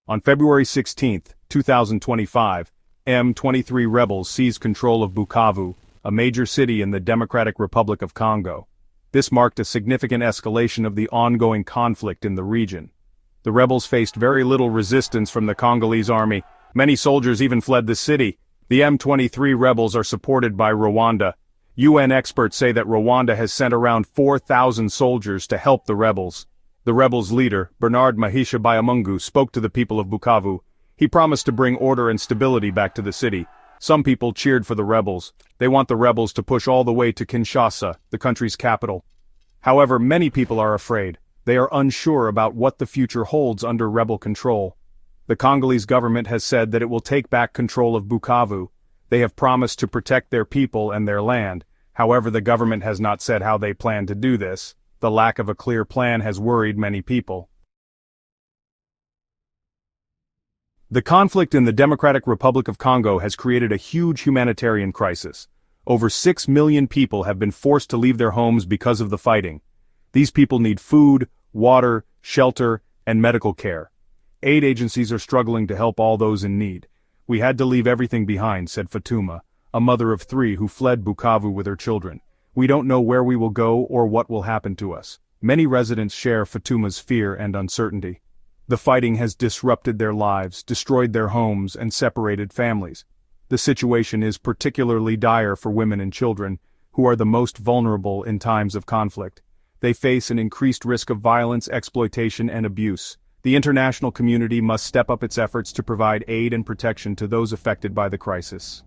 On February 16, 2025, M23 rebels seized control of Bukavu, a major city in the Democratic Republic of Congo. This marked a significant escalation of the ongoing conflict in the region. The rebels faced very little resistance from the Congolese army. Many soldiers even fled the city. The M23 rebels are supported by Rwanda. UN experts say that Rwanda has sent around 4,000 soldiers to help the rebels. The rebels' leader, Bernard Mahisha Bayamungu, spoke to the people of Bukavu. He promised to bring order and stability back to the city. Some people cheered for the rebels. They want the rebels to push all the way to Kinshasa, the country's capital. However, many people are afraid. They are unsure about what the future holds under rebel control. The Congolese government has said that it will take back control of Bukavu. They have promised to protect their people and their land. However, the government has not said how they plan to do this. The lack of a clear plan has worried many people. The conflict in the Democratic Republic of Congo has created a huge humanitarian crisis. Over 6 million people have been forced to leave their homes because of the fighting. These people need food, water, shelter, and medical care. Aid agencies are struggling to help all those in need. "We had to leave everything behind," said Fatuma, a mother of 3 who fled Bukavu with her children. "We don't know where we will go or what will happen to us." Many residents share Fatuma's fear and uncertainty. The fighting has disrupted their lives, destroyed their homes, and separated families. The situation is particularly dire for women and children, who are the most vulnerable in times of conflict. They face an increased risk of violence, exploitation, and abuse. The international community must step up its efforts to provide aid and protection to those affected by the crisis.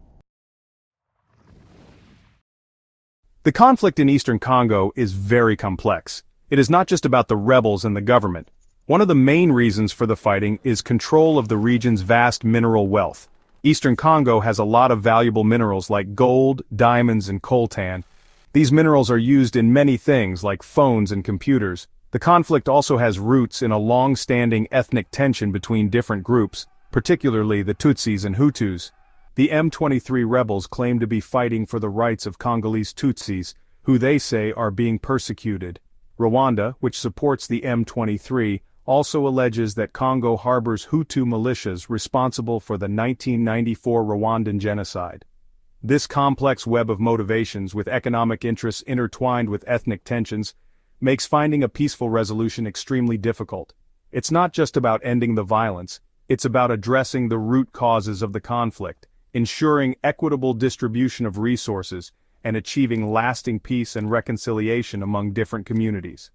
The conflict in eastern Congo is very complex. It is not just about the rebels and the government. One of the main reasons for the fighting is control of the region's vast mineral wealth. Eastern Congo has a lot of valuable minerals like gold, diamonds, and coltan. These minerals are used in many things like phones and computers. The conflict also has roots in a long-standing ethnic tension between different groups, particularly the Tutsis and Hutus. The M23 rebels claim to be fighting for the rights of Congolese Tutsis, who they say are being persecuted. Rwanda, which supports the M23, also alleges that Congo harbors Hutu militias responsible for the 1994 Rwandan genocide. This complex web of motivations, with economic interests intertwined with ethnic tensions, makes finding a peaceful resolution extremely difficult. It's not just about ending the violence, it's about addressing the root causes of the conflict, ensuring equitable distribution of resources, and achieving lasting peace and reconciliation among different communities.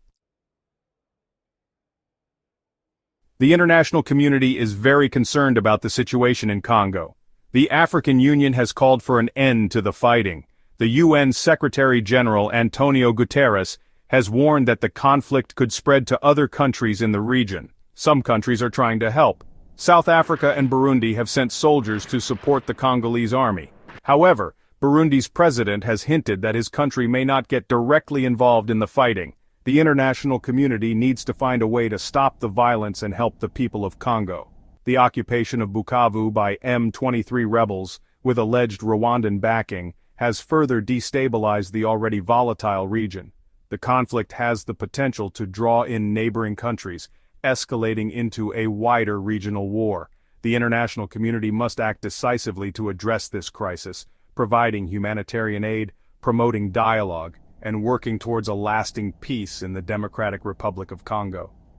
The international community is very concerned about the situation in Congo. The African Union has called for an end to the fighting. The UN Secretary-General Antonio Guterres has warned that the conflict could spread to other countries in the region. Some countries are trying to help. South Africa and Burundi have sent soldiers to support the Congolese army. However, Burundi's president has hinted that his country may not get directly involved in the fighting. The international community needs to find a way to stop the violence and help the people of Congo. The occupation of Bukavu by M23 rebels, with alleged Rwandan backing, has further destabilized the already volatile region. The conflict has the potential to draw in neighboring countries, escalating into a wider regional war. The international community must act decisively to address this crisis, providing humanitarian aid, promoting dialogue, and working towards a lasting peace in the Democratic Republic of Congo.